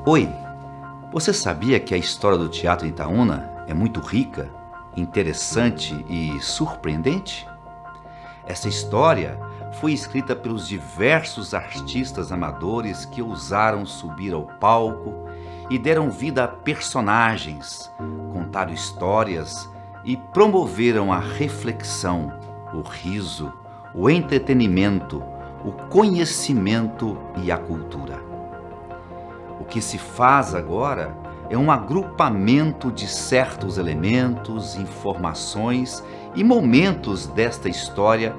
Oi, você sabia que a história do Teatro Itaúna é muito rica, interessante e surpreendente? Essa história foi escrita pelos diversos artistas amadores que ousaram subir ao palco e deram vida a personagens, contaram histórias e promoveram a reflexão, o riso, o entretenimento, o conhecimento e a cultura. O que se faz agora é um agrupamento de certos elementos, informações e momentos desta história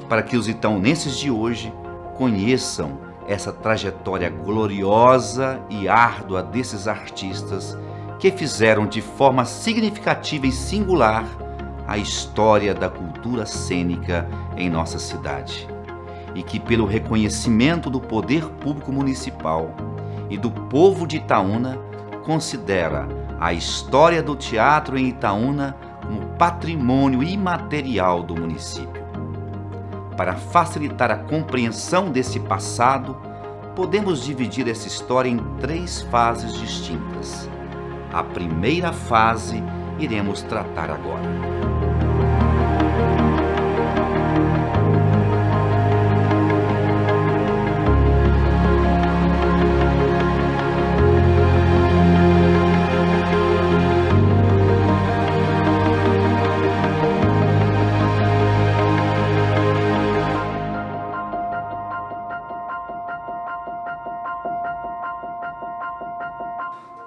para que os itaunenses de hoje conheçam essa trajetória gloriosa e árdua desses artistas que fizeram de forma significativa e singular a história da cultura cênica em nossa cidade. E que, pelo reconhecimento do poder público municipal e do povo de Itaúna, considera a história do teatro em Itaúna como patrimônio imaterial do município. Para facilitar a compreensão desse passado, podemos dividir essa história em 3 fases distintas. A primeira fase iremos tratar agora.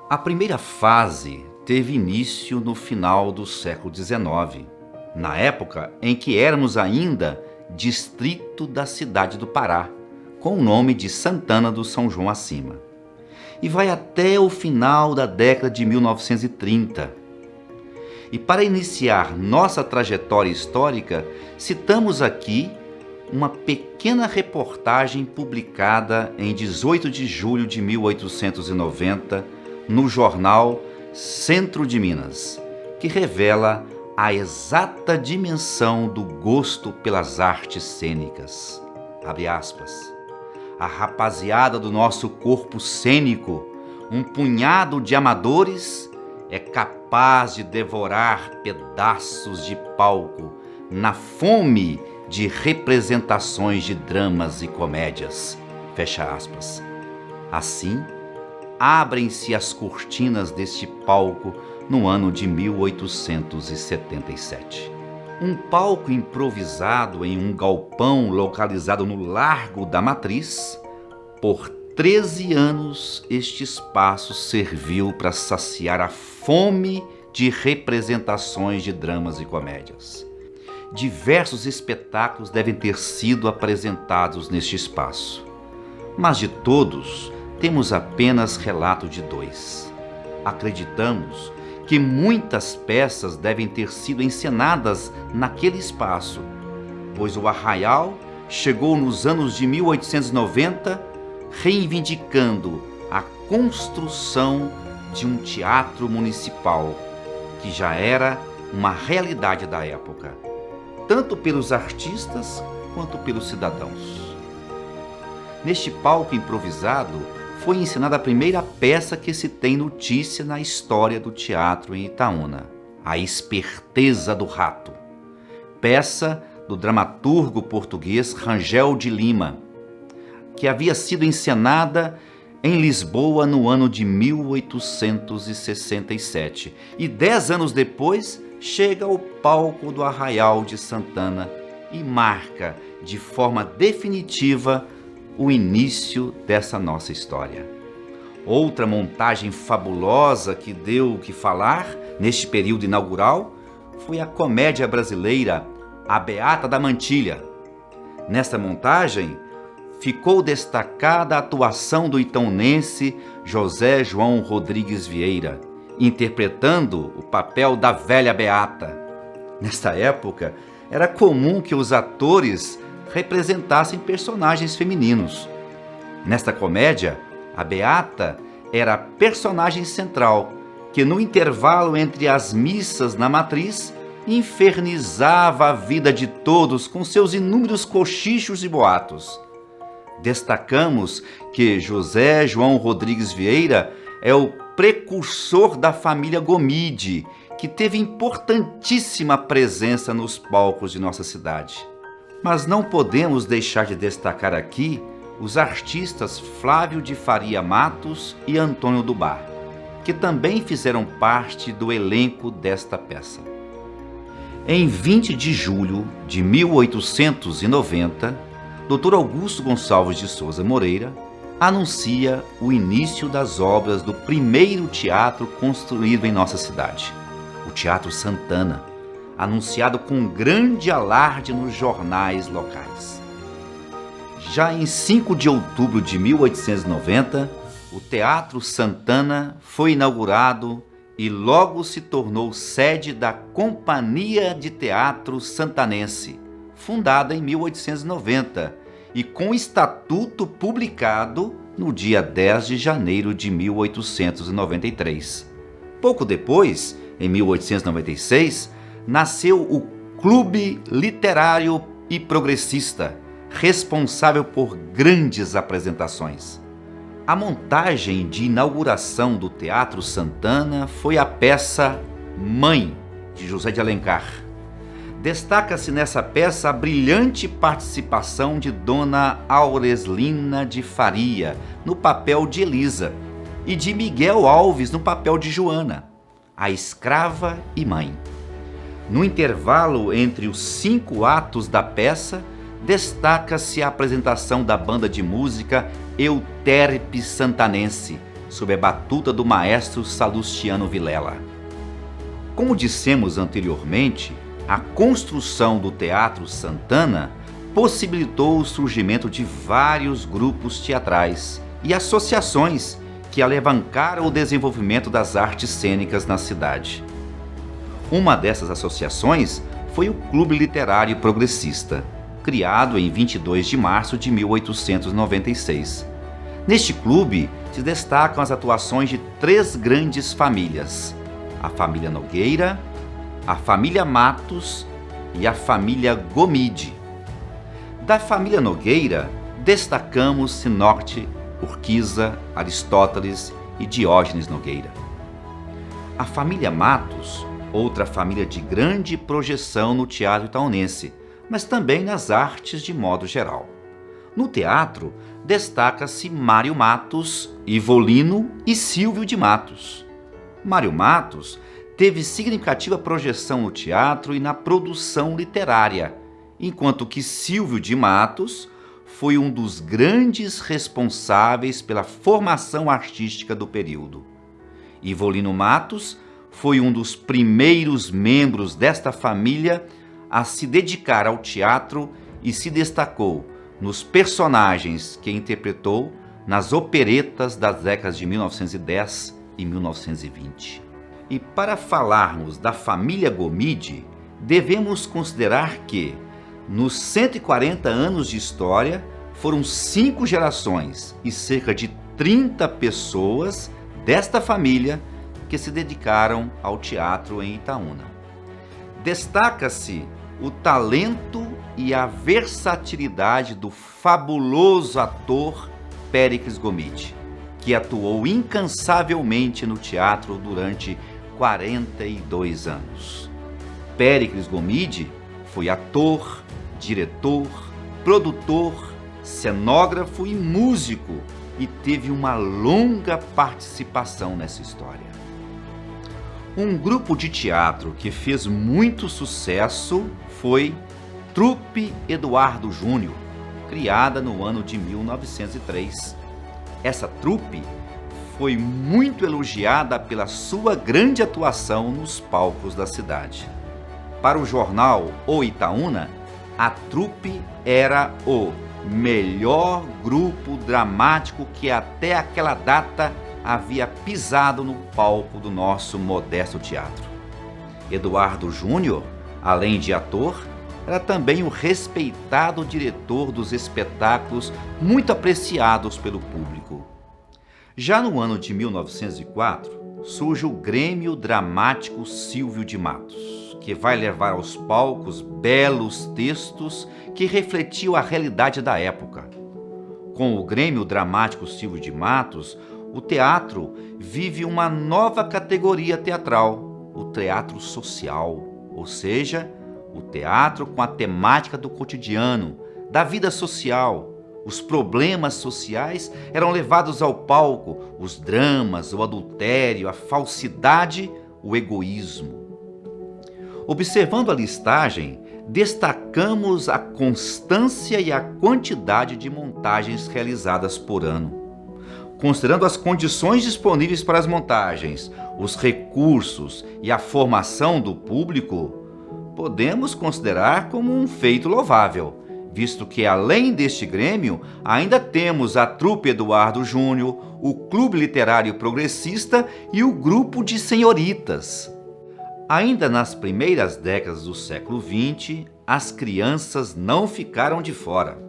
A primeira fase teve início no final do século XIX, na época em que éramos ainda distrito da cidade do Pará, com o nome de Santana do São João Acima, e vai até o final da década de 1930. E para iniciar nossa trajetória histórica, citamos aqui uma pequena reportagem publicada em 18 de julho de 1890, no jornal Centro de Minas, que revela a exata dimensão do gosto pelas artes cênicas. Abre aspas. A rapaziada do nosso corpo cênico, um punhado de amadores, é capaz de devorar pedaços de palco na fome de representações de dramas e comédias. Fecha aspas. Assim, abrem-se as cortinas deste palco no ano de 1877. Um palco improvisado em um galpão localizado no Largo da Matriz. Por 13 anos, este espaço serviu para saciar a fome de representações de dramas e comédias. Diversos espetáculos devem ter sido apresentados neste espaço, mas de todos, temos apenas relato de 2. Acreditamos que muitas peças devem ter sido encenadas naquele espaço, pois o Arraial chegou nos anos de 1890, reivindicando a construção de um teatro municipal, que já era uma realidade da época, tanto pelos artistas quanto pelos cidadãos. Neste palco improvisado, foi encenada a primeira peça que se tem notícia na história do teatro em Itaúna, A Esperteza do Rato, peça do dramaturgo português Rangel de Lima, que havia sido encenada em Lisboa no ano de 1867 e 10 anos depois chega ao palco do Arraial de Santana e marca de forma definitiva o início dessa nossa história. Outra montagem fabulosa que deu o que falar neste período inaugural foi a comédia brasileira A Beata da Mantilha. Nesta montagem, ficou destacada a atuação do itaunense José João Rodrigues Vieira, interpretando o papel da velha Beata. Nesta época, era comum que os atores representassem personagens femininos. Nesta comédia, a Beata era a personagem central, que no intervalo entre as missas na matriz, infernizava a vida de todos com seus inúmeros cochichos e boatos. Destacamos que José João Rodrigues Vieira é o precursor da família Gomide, que teve importantíssima presença nos palcos de nossa cidade. Mas não podemos deixar de destacar aqui os artistas Flávio de Faria Matos e Antônio do Bar, que também fizeram parte do elenco desta peça. Em 20 de julho de 1890, Dr. Augusto Gonçalves de Souza Moreira anuncia o início das obras do primeiro teatro construído em nossa cidade, o Teatro Santana, anunciado com grande alarde nos jornais locais. Já em 5 de outubro de 1890, o Teatro Santana foi inaugurado e logo se tornou sede da Companhia de Teatro Santanense, fundada em 1890 e com estatuto publicado no dia 10 de janeiro de 1893. Pouco depois, em 1896, nasceu o Clube Literário e Progressista, responsável por grandes apresentações. A montagem de inauguração do Teatro Santana foi a peça Mãe, de José de Alencar. Destaca-se nessa peça a brilhante participação de Dona Aureslina de Faria, no papel de Elisa, e de Miguel Alves, no papel de Joana, a escrava e mãe. No intervalo entre os 5 atos da peça, destaca-se a apresentação da banda de música Euterpe Santanense, sob a batuta do maestro Salustiano Vilela. Como dissemos anteriormente, a construção do Teatro Santana possibilitou o surgimento de vários grupos teatrais e associações que alavancaram o desenvolvimento das artes cênicas na cidade. Uma dessas associações foi o Clube Literário Progressista, criado em 22 de março de 1896. Neste clube se destacam as atuações de 3 grandes famílias: a família Nogueira, a família Matos e a família Gomide. Da família Nogueira, destacamos Sinorte, Urquiza, Aristóteles e Diógenes Nogueira. A família Matos, outra família de grande projeção no teatro itaunense, mas também nas artes de modo geral. No teatro, destaca-se Mário Matos, Ivolino e Silvio de Matos. Mário Matos teve significativa projeção no teatro e na produção literária, enquanto que Silvio de Matos foi um dos grandes responsáveis pela formação artística do período. Ivolino Matos foi um dos primeiros membros desta família a se dedicar ao teatro e se destacou nos personagens que interpretou nas operetas das décadas de 1910 e 1920. E para falarmos da família Gomide, devemos considerar que, nos 140 anos de história, foram 5 gerações e cerca de 30 pessoas desta família que se dedicaram ao teatro em Itaúna. Destaca-se o talento e a versatilidade do fabuloso ator Péricles Gomide, que atuou incansavelmente no teatro durante 42 anos. Péricles Gomide foi ator, diretor, produtor, cenógrafo e músico e teve uma longa participação nessa história. Um grupo de teatro que fez muito sucesso foi Trupe Eduardo Júnior, criada no ano de 1903. Essa trupe foi muito elogiada pela sua grande atuação nos palcos da cidade. Para o jornal O Itaúna, a trupe era o melhor grupo dramático que até aquela data havia pisado no palco do nosso modesto teatro. Eduardo Júnior, além de ator, era também o respeitado diretor dos espetáculos muito apreciados pelo público. Já no ano de 1904, surge o Grêmio Dramático Silvio de Matos, que vai levar aos palcos belos textos que refletiam a realidade da época. Com o Grêmio Dramático Silvio de Matos, o teatro vive uma nova categoria teatral, o teatro social, ou seja, o teatro com a temática do cotidiano, da vida social. Os problemas sociais eram levados ao palco, os dramas, o adultério, a falsidade, o egoísmo. Observando a listagem, destacamos a constância e a quantidade de montagens realizadas por ano. Considerando as condições disponíveis para as montagens, os recursos e a formação do público, podemos considerar como um feito louvável, visto que, além deste grêmio, ainda temos a Trupe Eduardo Júnior, o Clube Literário Progressista e o Grupo de Senhoritas. Ainda nas primeiras décadas do século XX, as crianças não ficaram de fora.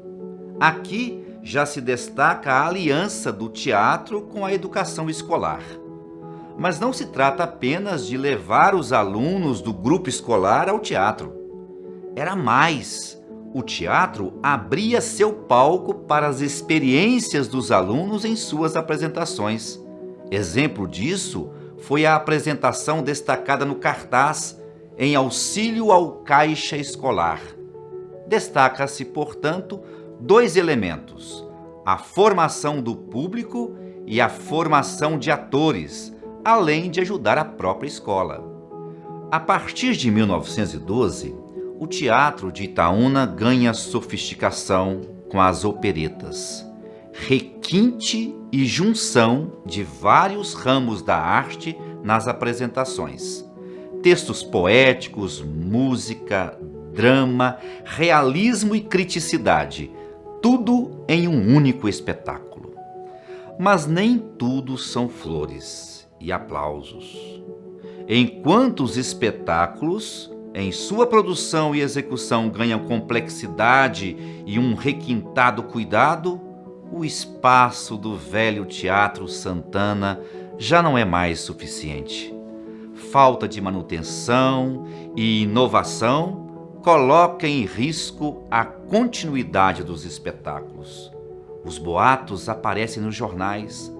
Aqui já se destaca a aliança do teatro com a educação escolar. Mas não se trata apenas de levar os alunos do grupo escolar ao teatro. Era mais. O teatro abria seu palco para as experiências dos alunos em suas apresentações. Exemplo disso foi a apresentação destacada no cartaz em auxílio ao caixa escolar. Destaca-se, portanto, dois elementos: a formação do público e a formação de atores, além de ajudar a própria escola. A partir de 1912, o teatro de Itaúna ganha sofisticação com as operetas, requinte e junção de vários ramos da arte nas apresentações. Textos poéticos, música, drama, realismo e criticidade, tudo em um único espetáculo. Mas nem tudo são flores e aplausos. Enquanto os espetáculos, em sua produção e execução, ganham complexidade e um requintado cuidado, o espaço do velho Teatro Santana já não é mais suficiente. Falta de manutenção e inovação coloca em risco a continuidade dos espetáculos. Os boatos aparecem nos jornais,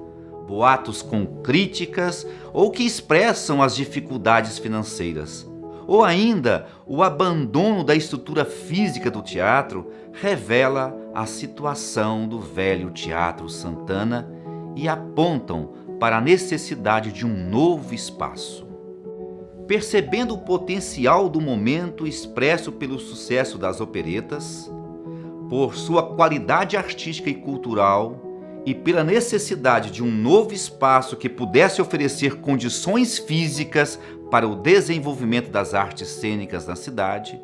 boatos com críticas ou que expressam as dificuldades financeiras. Ou ainda, o abandono da estrutura física do teatro revela a situação do velho Teatro Santana e apontam para a necessidade de um novo espaço. Percebendo o potencial do momento expresso pelo sucesso das operetas, por sua qualidade artística e cultural e pela necessidade de um novo espaço que pudesse oferecer condições físicas para o desenvolvimento das artes cênicas na cidade,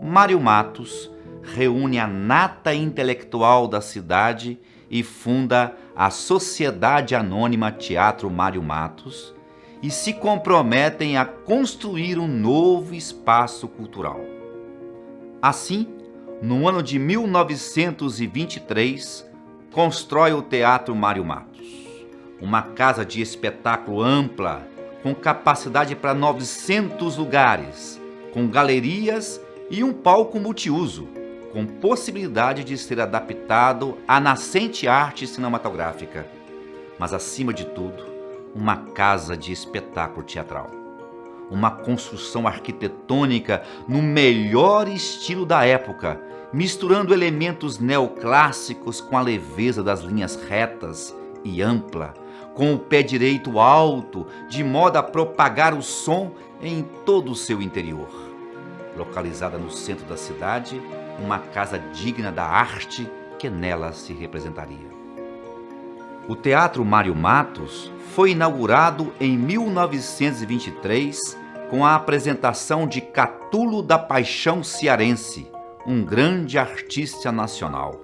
Mário Matos reúne a nata intelectual da cidade e funda a Sociedade Anônima Teatro Mário Matos e se comprometem a construir um novo espaço cultural. Assim, no ano de 1923, constrói o Teatro Mário Matos, uma casa de espetáculo ampla, com capacidade para 900 lugares, com galerias e um palco multiuso, com possibilidade de ser adaptado à nascente arte cinematográfica, mas acima de tudo, uma casa de espetáculo teatral. Uma construção arquitetônica no melhor estilo da época, misturando elementos neoclássicos com a leveza das linhas retas e ampla, com o pé direito alto, de modo a propagar o som em todo o seu interior. Localizada no centro da cidade, uma casa digna da arte que nela se representaria. O Teatro Mário Matos foi inaugurado em 1923 com a apresentação de Catulo da Paixão Cearense, um grande artista nacional.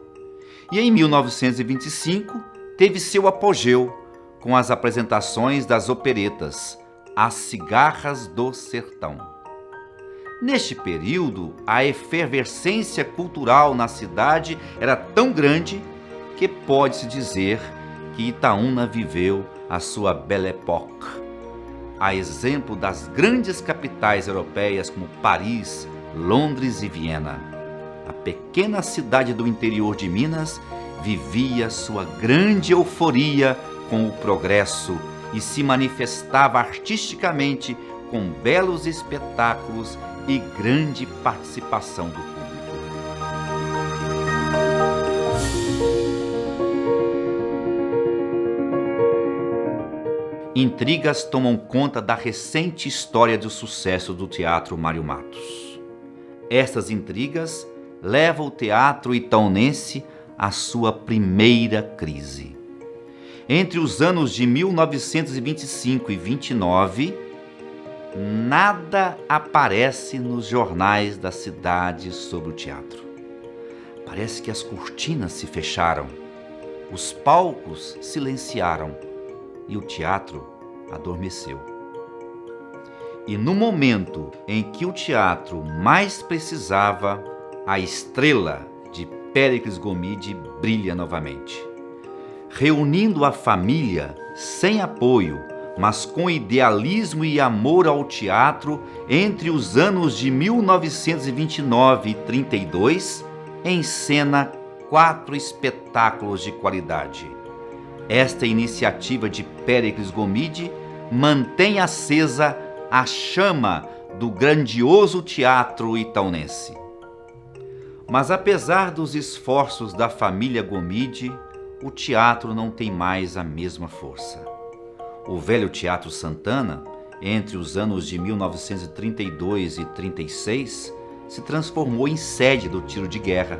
E em 1925 teve seu apogeu com as apresentações das operetas As Cigarras do Sertão. Neste período, a efervescência cultural na cidade era tão grande que pode-se dizer que Itaúna viveu a sua Belle Époque, a exemplo das grandes capitais europeias como Paris, Londres e Viena. A pequena cidade do interior de Minas vivia sua grande euforia com o progresso e se manifestava artisticamente com belos espetáculos e grande participação do público. Intrigas tomam conta da recente história do sucesso do Teatro Mário Matos. Estas intrigas levam o teatro itaunense à sua primeira crise. Entre os anos de 1925 e 29, nada aparece nos jornais da cidade sobre o teatro. Parece que as cortinas se fecharam, os palcos silenciaram e o teatro adormeceu. E no momento em que o teatro mais precisava, a estrela de Péricles Gomide brilha novamente. Reunindo a família sem apoio, mas com idealismo e amor ao teatro, entre os anos de 1929 e 32, encena 4 espetáculos de qualidade. Esta iniciativa de Péricles Gomide mantém acesa a chama do grandioso teatro itaunense. Mas apesar dos esforços da família Gomide, o teatro não tem mais a mesma força. O velho Teatro Santana, entre os anos de 1932 e 36, se transformou em sede do tiro de guerra,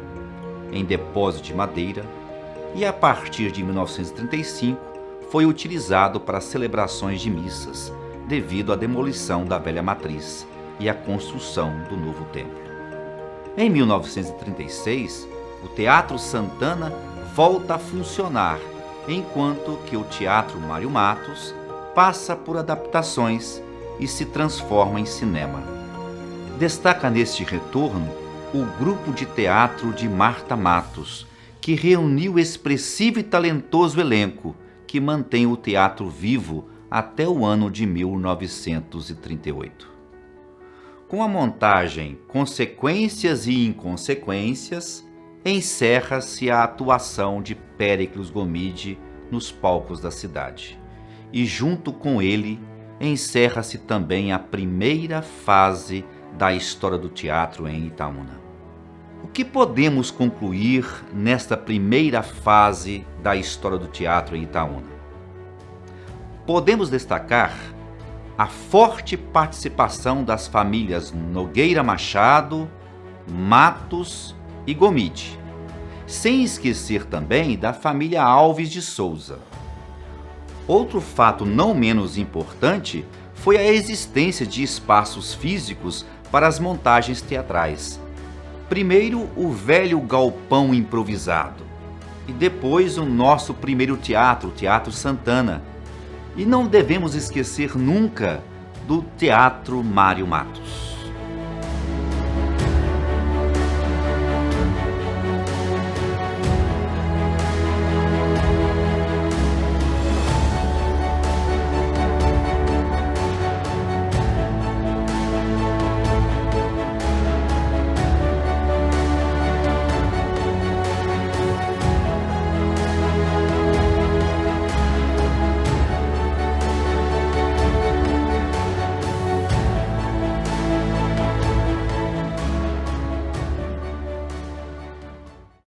em depósito de madeira, e a partir de 1935 foi utilizado para celebrações de missas, devido à demolição da velha matriz e à construção do novo templo. Em 1936, o Teatro Santana volta a funcionar, enquanto que o Teatro Mário Matos passa por adaptações e se transforma em cinema. Destaca neste retorno o grupo de teatro de Marta Matos, que reuniu o expressivo e talentoso elenco que mantém o teatro vivo até o ano de 1938. Com a montagem Consequências e Inconsequências, encerra-se a atuação de Péricles Gomide nos palcos da cidade. E junto com ele, encerra-se também a primeira fase da história do teatro em Itaúna. O que podemos concluir nesta primeira fase da história do teatro em Itaúna? Podemos destacar a forte participação das famílias Nogueira Machado, Matos e Gomide, sem esquecer também da família Alves de Souza. Outro fato não menos importante foi a existência de espaços físicos para as montagens teatrais. Primeiro, o velho galpão improvisado, e depois o nosso primeiro teatro, o Teatro Santana. E não devemos esquecer nunca do Teatro Mário Matos.